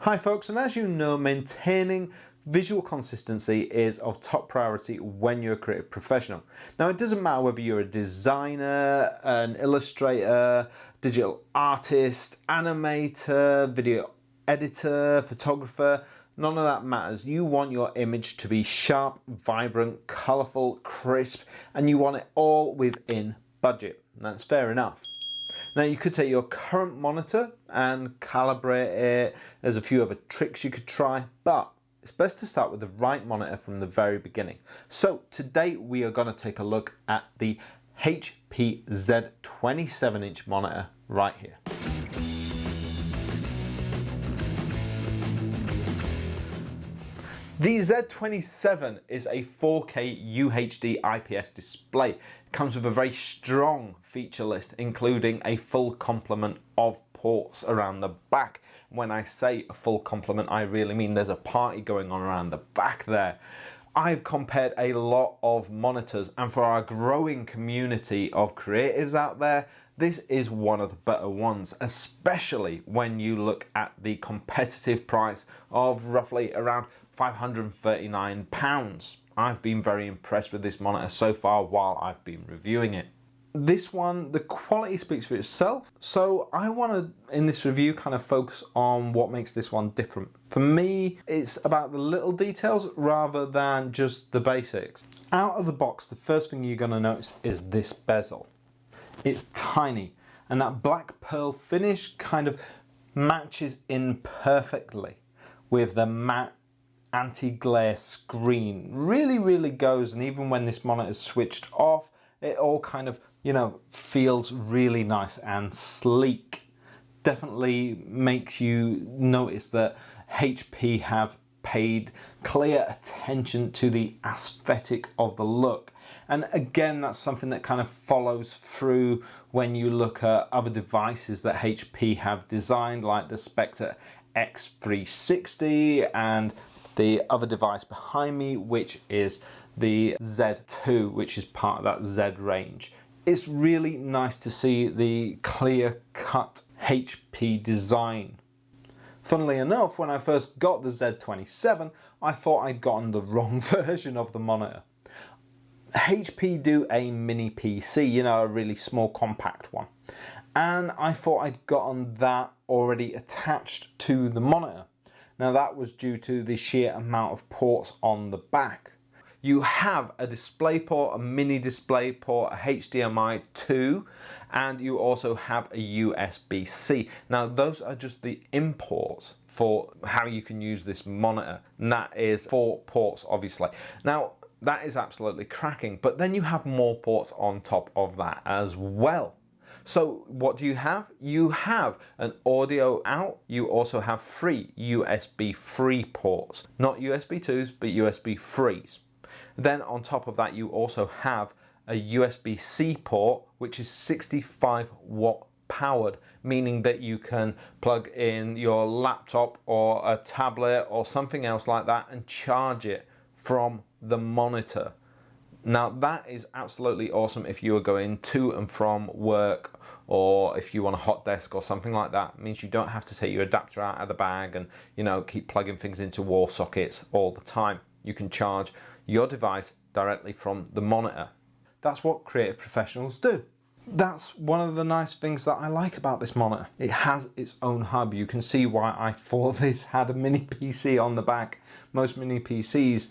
Hi folks, and as you know, maintaining visual consistency is of top priority when you're a creative professional. Now, it doesn't matter whether you're a designer, an illustrator, digital artist, animator, video editor, photographer, none of that matters. You want your image to be sharp, vibrant, colorful, crisp, and you want it all within budget. That's fair enough. Now you could take your current monitor and calibrate it. There's a few other tricks you could try, but it's best to start with the right monitor from the very beginning. So today we are going to take a look at the HP Z27 inch monitor right here. The Z27 is a 4K UHD IPS display. It comes with a very strong feature list, including a full complement of ports around the back. When I say a full complement, I really mean there's a party going on around the back there. I've compared a lot of monitors, and for our growing community of creatives out there, this is one of the better ones, especially when you look at the competitive price of roughly around £539. I've been very impressed with this monitor so far while I've been reviewing it. This one, the quality speaks for itself, so I want to, in this review, kind of focus on what makes this one different. For me, it's about the little details rather than just the basics. Out of the box, the first thing you're going to notice is this bezel. It's tiny, and that black pearl finish kind of matches in perfectly with the matte anti-glare screen. Really goes, and even when this monitor is switched off, it all kind of, feels really nice and sleek. Definitely makes you notice that HP have paid clear attention to the aesthetic of the look. And again, that's something that kind of follows through when you look at other devices that HP have designed, like the Spectre X360 and the other device behind me, which is the Z2, which is part of that Z range. It's really nice to see the clear-cut HP design. Funnily enough, when I first got the Z27, I thought I'd gotten the wrong version of the monitor. HP do a mini PC, a really small compact one. And I thought I'd gotten that already attached to the monitor. Now that was due to the sheer amount of ports on the back. You have a DisplayPort, a mini DisplayPort, a HDMI 2, and you also have a USB-C. Now those are just the imports for how you can use this monitor, and that is 4 ports obviously. Now that is absolutely cracking, but then you have more ports on top of that as well. So what do you have? You have an audio out. You also have 3 USB-free ports. Not USB 2s, but USB 3s. Then on top of that, you also have a USB-C port, which is 65 watt powered, meaning that you can plug in your laptop or a tablet or something else like that and charge it from the monitor. Now that is absolutely awesome if you are going to and from work, or if you want a hot desk or something like that. It means you don't have to take your adapter out of the bag and keep plugging things into wall sockets all the time. You can charge your device directly from the monitor. That's what creative professionals do. That's one of the nice things that I like about this monitor. It has its own hub. You can see why I thought this had a mini PC on the back. Most mini PCs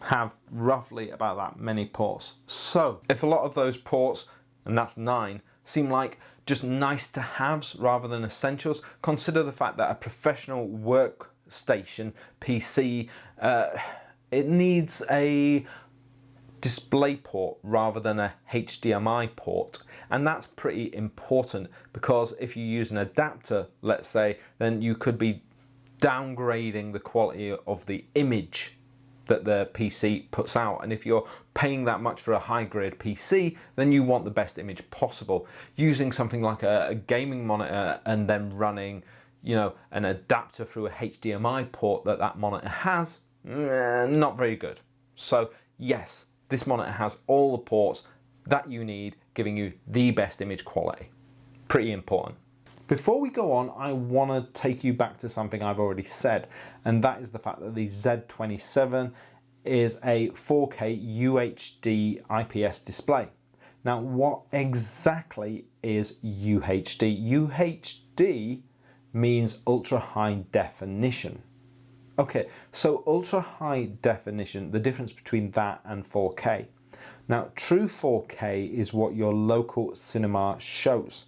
have roughly about that many ports. So if a lot of those ports, and that's 9, seem like just nice to haves rather than essentials, consider the fact that a professional workstation PC, it needs a display port rather than a HDMI port. And that's pretty important, because if you use an adapter, let's say, then you could be downgrading the quality of the image that the PC puts out. And if you're paying that much for a high-grade PC, then you want the best image possible. Using something like a gaming monitor and then running, an adapter through a HDMI port that monitor has, not very good. So yes, this monitor has all the ports that you need, giving you the best image quality. Pretty important. Before we go on, I want to take you back to something I've already said, and that is the fact that the Z27 is a 4K UHD IPS display. Now, what exactly is UHD? UHD means ultra high definition. Okay, so ultra high definition, the difference between that and 4K. Now, true 4K is what your local cinema shows.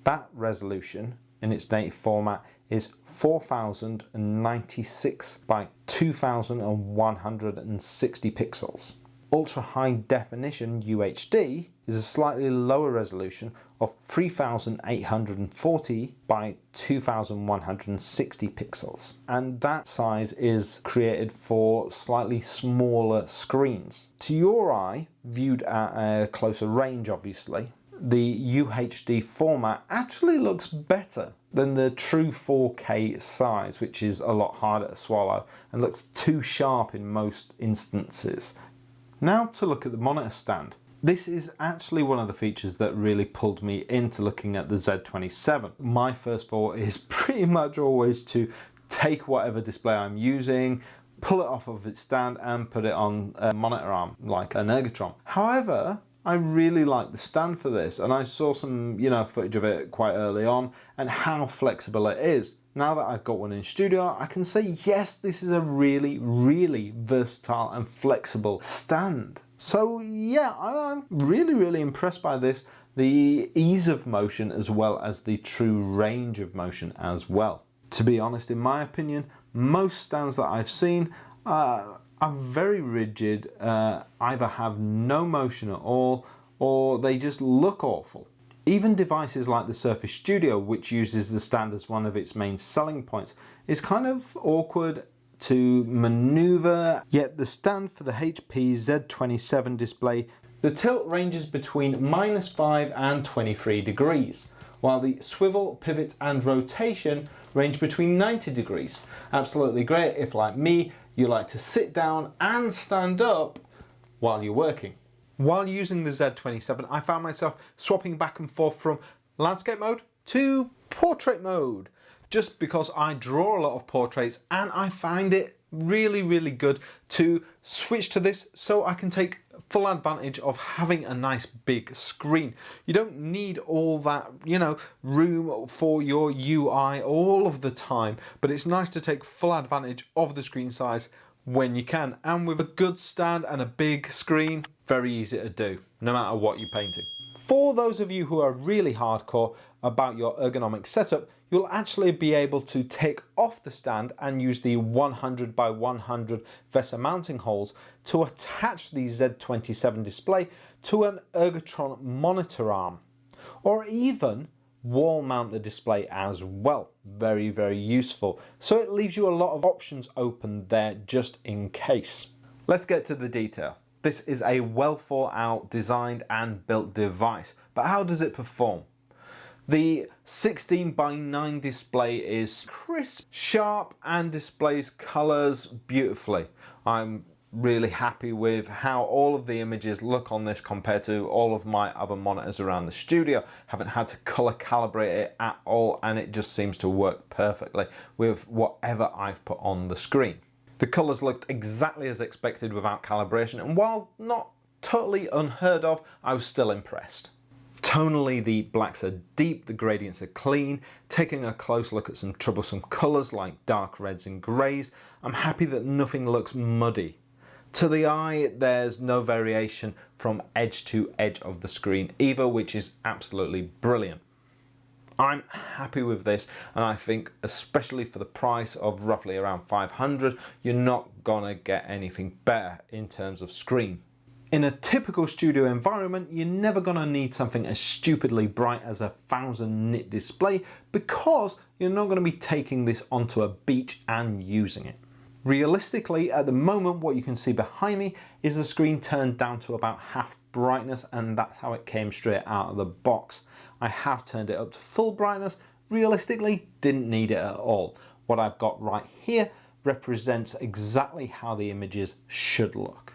That resolution in its native format is 4096 by 2160 pixels. Ultra high definition UHD is a slightly lower resolution of 3840 by 2160 pixels, and that size is created for slightly smaller screens. To your eye, viewed at a closer range obviously, the UHD format actually looks better than the true 4K size, which is a lot harder to swallow and looks too sharp in most instances. Now to look at the monitor stand. This is actually one of the features that really pulled me into looking at the Z27. My first thought is pretty much always to take whatever display I'm using, pull it off of its stand and put it on a monitor arm like an Ergotron. However, I really like the stand for this, and I saw some footage of it quite early on and how flexible it is. Now that I've got one in studio, I can say yes, this is a really, really versatile and flexible stand. So yeah, I'm really, really impressed by this. The ease of motion as well as the true range of motion as well. To be honest, in my opinion, most stands that I've seen are very rigid, either have no motion at all, or they just look awful. Even devices like the Surface Studio, which uses the stand as one of its main selling points, is kind of awkward to maneuver. Yet the stand for the HP Z27 display, the tilt ranges between -5 and 23 degrees, while the swivel, pivot and rotation range between 90 degrees. Absolutely great if, like me, you like to sit down and stand up while you're working. While using the Z27, I found myself swapping back and forth from landscape mode to portrait mode, just because I draw a lot of portraits and I find it really, really good to switch to this so I can take full advantage of having a nice big screen. You don't need all that, room for your UI all of the time, but it's nice to take full advantage of the screen size when you can. And with a good stand and a big screen, very easy to do, no matter what you're painting. For those of you who are really hardcore about your ergonomic setup, you'll actually be able to take off the stand and use the 100 by 100 VESA mounting holes to attach the Z27 display to an Ergotron monitor arm, or even wall mount the display as well. Very, very useful. So it leaves you a lot of options open there just in case. Let's get to the detail. This is a well thought out, designed and built device, but how does it perform? The 16 by 9 display is crisp, sharp and displays colours beautifully. I'm really happy with how all of the images look on this compared to all of my other monitors around the studio. Haven't had to colour calibrate it at all, and it just seems to work perfectly with whatever I've put on the screen. The colours looked exactly as expected without calibration, and while not totally unheard of, I was still impressed. Tonally, the blacks are deep, the gradients are clean. Taking a close look at some troublesome colours like dark reds and greys, I'm happy that nothing looks muddy. To the eye, there's no variation from edge to edge of the screen either, which is absolutely brilliant. I'm happy with this, and I think especially for the price of roughly around 500, you're not gonna get anything better in terms of screen. In a typical studio environment, you're never gonna need something as stupidly bright as a 1000 nit display, because you're not gonna be taking this onto a beach and using it. Realistically, at the moment, what you can see behind me is the screen turned down to about half brightness, and that's how it came straight out of the box. I have turned it up to full brightness. Realistically, didn't need it at all. What I've got right here represents exactly how the images should look.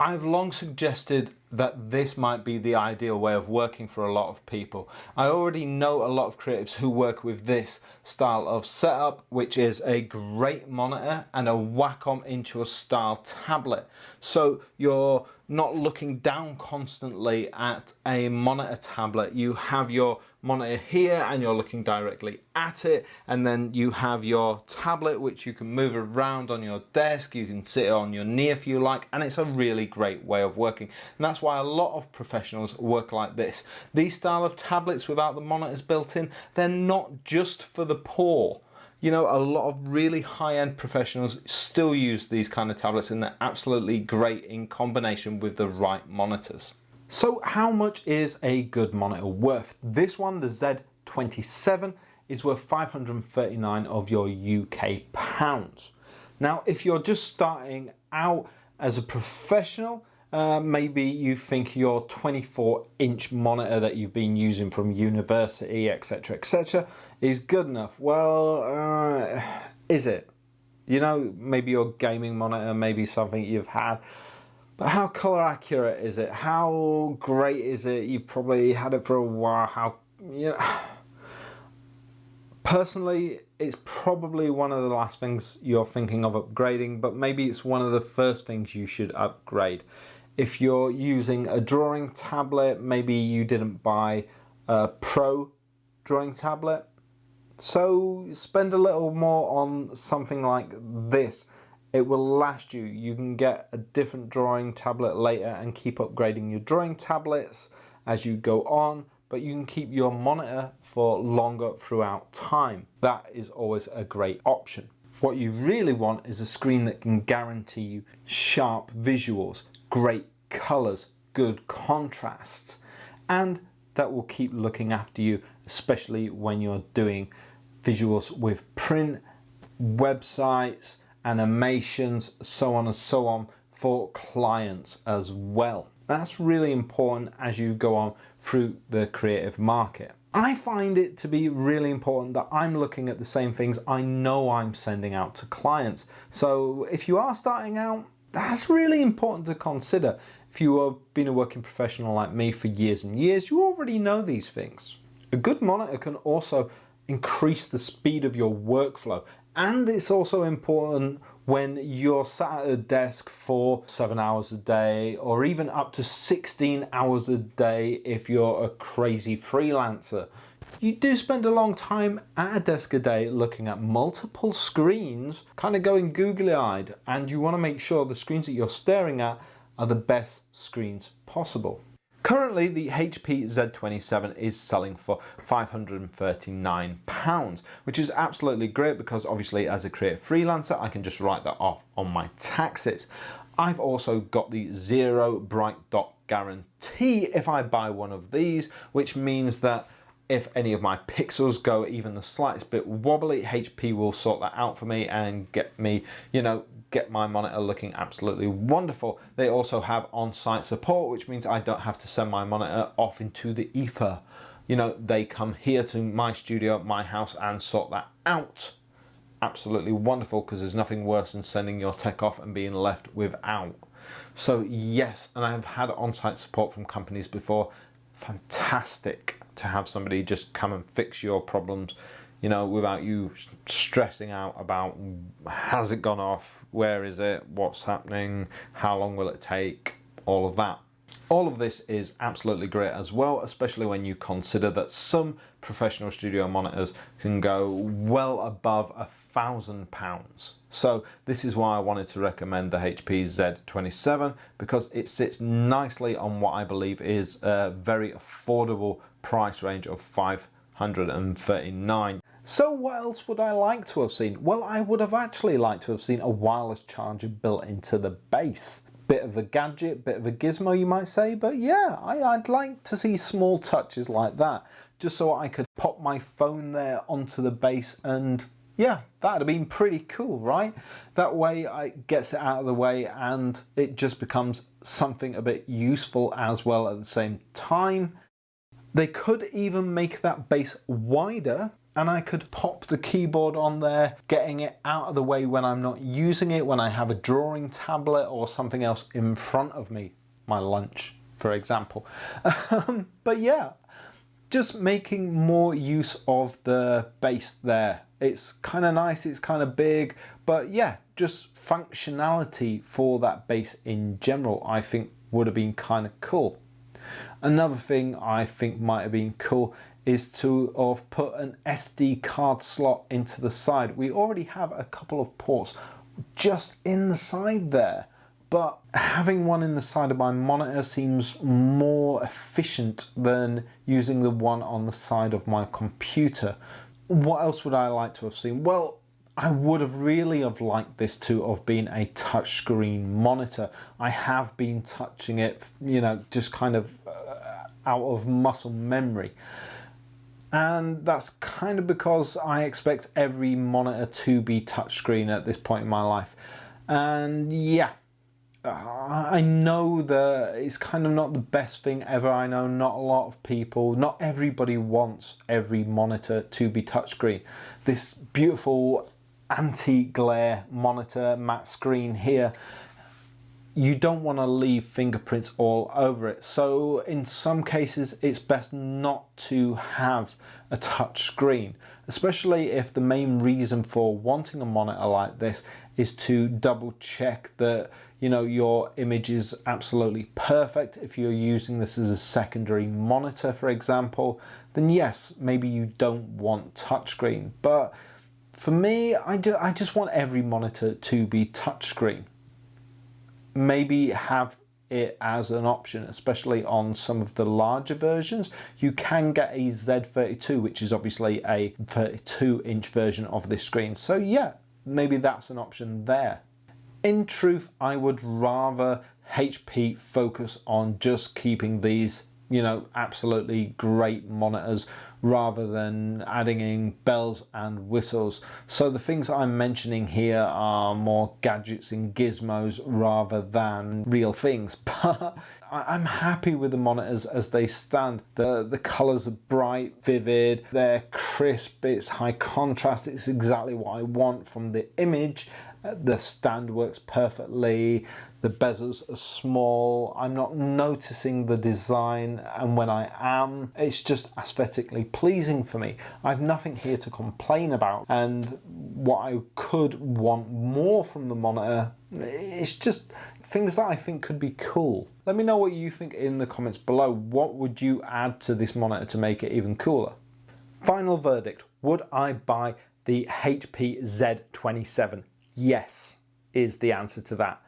I've long suggested that this might be the ideal way of working for a lot of people. I already know a lot of creatives who work with this style of setup, which is a great monitor and a Wacom into a style tablet. So you're not looking down constantly at a monitor tablet. You have your monitor here and you're looking directly at it, and then you have your tablet which you can move around on your desk. You can sit on your knee if you like, and it's a really great way of working, and that's why a lot of professionals work like this. These style of tablets without the monitors built in, they're not just for the poor. You know, a lot of really high-end professionals still use these kind of tablets, and they're absolutely great in combination with the right monitors. So how much is a good monitor worth? This one, the Z27, is worth 539 of your UK pounds. Now, if you're just starting out as a professional, maybe you think your 24-inch monitor that you've been using from university, etc., is good enough. Well, is it? You know, maybe your gaming monitor, maybe something you've had. But how color accurate is it? How great is it? You've probably had it for a while. How, you know, personally, it's probably one of the last things you're thinking of upgrading, but maybe it's one of the first things you should upgrade. If you're using a drawing tablet, maybe you didn't buy a pro drawing tablet, so spend a little more on something like this. It will last you. You can get a different drawing tablet later and keep upgrading your drawing tablets as you go on, but you can keep your monitor for longer throughout time. That is always a great option. What you really want is a screen that can guarantee you sharp visuals, great colors, good contrasts, and that will keep looking after you, especially when you're doing visuals with print, websites, animations, so on and so on, for clients as well. That's really important as you go on through the creative market. I find it to be really important that I'm looking at the same things I know I'm sending out to clients. So if you are starting out, that's really important to consider. If you have been a working professional like me for years and years, you already know these things. A good monitor can also increase the speed of your workflow, and it's also important when you're sat at a desk for 7 hours a day, or even up to 16 hours a day if you're a crazy freelancer. You do spend a long time at a desk a day looking at multiple screens, kind of going googly-eyed, and you want to make sure the screens that you're staring at are the best screens possible. Currently, the HP Z27 is selling for £539, which is absolutely great because obviously as a creative freelancer, I can just write that off on my taxes. I've also got the zero bright dot guarantee if I buy one of these, which means that if any of my pixels go even the slightest bit wobbly, HP will sort that out for me and get me, get my monitor looking absolutely wonderful. They also have on-site support, which means I don't have to send my monitor off into the ether. They come here to my studio, my house, and sort that out. Absolutely wonderful, because there's nothing worse than sending your tech off and being left without. So yes, and I've had on-site support from companies before. Fantastic to have somebody just come and fix your problems, without you stressing out about has it gone off, where is it, what's happening, how long will it take, all of that. All of this is absolutely great as well, especially when you consider that some professional studio monitors can go well above £1,000. So this is why I wanted to recommend the HP Z27, because it sits nicely on what I believe is a very affordable price range of £539. So what else would I like to have seen? Well, I would have actually liked to have seen a wireless charger built into the base. Bit of a gadget, bit of a gizmo you might say, but yeah, I'd like to see small touches like that, just so I could pop my phone there onto the base, and yeah, that'd have been pretty cool, right? That way it gets it out of the way and it just becomes something a bit useful as well at the same time. They could even make that base wider and I could pop the keyboard on there, getting it out of the way when I'm not using it, when I have a drawing tablet or something else in front of me, my lunch, for example. But yeah, just making more use of the base there. It's kind of nice, it's kind of big, but yeah, just functionality for that base in general, I think would have been kind of cool. Another thing I think might have been cool is to have put an SD card slot into the side. We already have a couple of ports just in the side there, but having one in the side of my monitor seems more efficient than using the one on the side of my computer. What else would I like to have seen? Well, I would have really have liked this to have been a touchscreen monitor. I have been touching it, you know, just kind of out of muscle memory. And that's kind of because I expect every monitor to be touchscreen at this point in my life. And yeah, I know that it's kind of not the best thing ever. I know not a lot of people, not everybody wants every monitor to be touchscreen. This beautiful anti-glare monitor matte screen here, you don't want to leave fingerprints all over it. So in some cases it's best not to have a touch screen, especially if the main reason for wanting a monitor like this is to double check that, you know, your image is absolutely perfect. If you're using this as a secondary monitor, for example, then yes, maybe you don't want touchscreen. But for me, I just want every monitor to be touchscreen. Maybe have it as an option, especially on some of the larger versions. You can get a Z32, which is obviously a 32-inch version of this screen. So yeah, maybe that's an option there. In truth, I would rather HP focus on just keeping these, you know, absolutely great monitors rather than adding in bells and whistles. So the things I'm mentioning here are more gadgets and gizmos rather than real things. But I'm happy with the monitors as they stand. The colors are bright, vivid, they're crisp, it's high contrast, it's exactly what I want from the image. The stand works perfectly, the bezels are small, I'm not noticing the design, and when I am, it's just aesthetically pleasing for me. I have nothing here to complain about, and what I could want more from the monitor, it's just things that I think could be cool. Let me know what you think in the comments below. What would you add to this monitor to make it even cooler? Final verdict, would I buy the HP Z27? Yes, is the answer to that.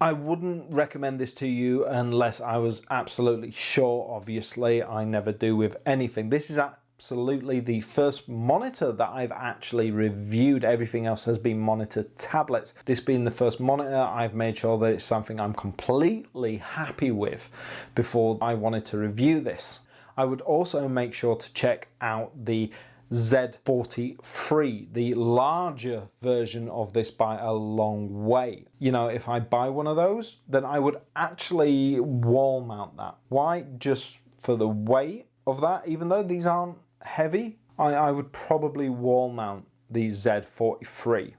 I wouldn't recommend this to you unless I was absolutely sure. Obviously, I never do with anything. This is absolutely the first monitor that I've actually reviewed. Everything else has been monitor tablets. This being the first monitor, I've made sure that it's something I'm completely happy with before I wanted to review this. I would also make sure to check out the Z43, the larger version of this by a long way. You know, if I buy one of those, then I would actually wall mount that. Why? Just for the weight of that, even though these aren't heavy, I would probably wall mount the Z43.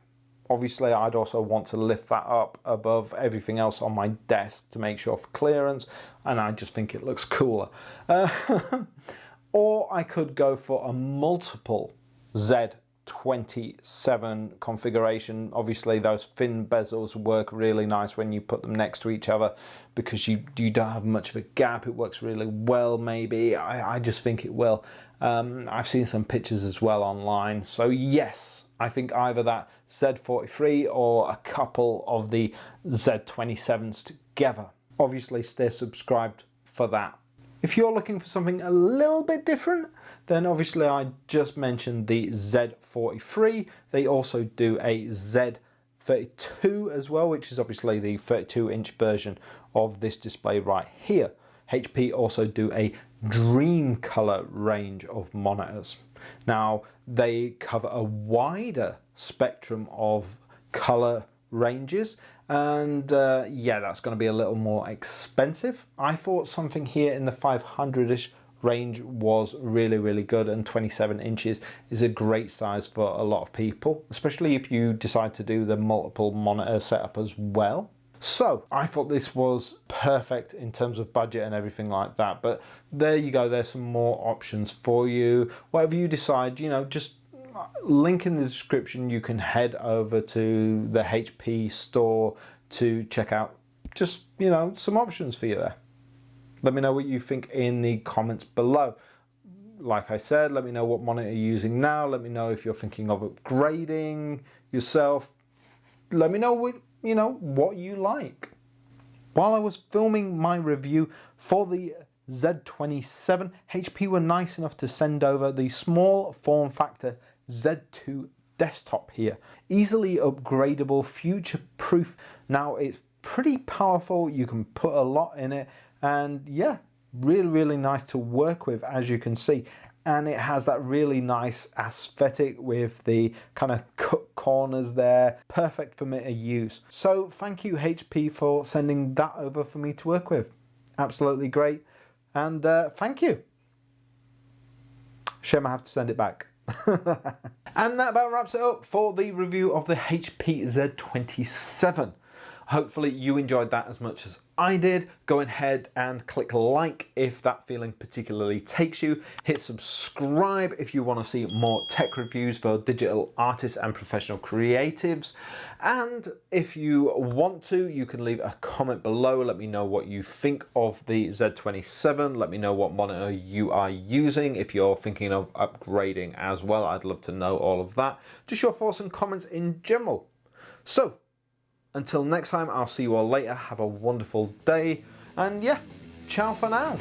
Obviously, I'd also want to lift that up above everything else on my desk to make sure for clearance, and I just think it looks cooler. Or I could go for a multiple Z27 configuration. Obviously those thin bezels work really nice when you put them next to each other because you don't have much of a gap. It works really well maybe. I just think it will. I've seen some pictures as well online. So yes, I think either that Z43 or a couple of the Z27s together. Obviously stay subscribed for that. If you're looking for something a little bit different, then obviously I just mentioned the Z43. They also do a Z32 as well, which is obviously the 32-inch version of this display right here. HP also do a dream color range of monitors. Now, they cover a wider spectrum of color ranges, and yeah, that's going to be a little more expensive. I thought something here in the 500-ish range was really, really good, and 27 inches is a great size for a lot of people, especially if you decide to do the multiple monitor setup as well. So I thought this was perfect in terms of budget and everything like that, but there you go, there's some more options for you. Whatever you decide, you know, just link in the description. You can head over to the HP store to check out just, you know, some options for you there. Let me know what you think in the comments below. Like I said, let me know what monitor you're using now. Let me know if you're thinking of upgrading yourself. Let me know what, you know, what you like. While I was filming my review for the Z27, HP were nice enough to send over the small form factor Z2 desktop here. Easily upgradable, future proof. Now it's pretty powerful, you can put a lot in it, and yeah, really, really nice to work with, as you can see. And it has that really nice aesthetic with the kind of cut corners there. Perfect for me to use. So thank you HP for sending that over for me to work with. Absolutely great. And thank you. Shame I have to send it back. And that about wraps it up for the review of the HP Z27. Hopefully you enjoyed that as much as I did. Go ahead and click like if that feeling particularly takes you. Hit subscribe if you want to see more tech reviews for digital artists and professional creatives. And if you want to, you can leave a comment below. Let me know what you think of the Z27. Let me know what monitor you are using. If you're thinking of upgrading as well, I'd love to know all of that. Just your thoughts and comments in general. So, until next time, I'll see you all later. Have a wonderful day. And yeah, ciao for now.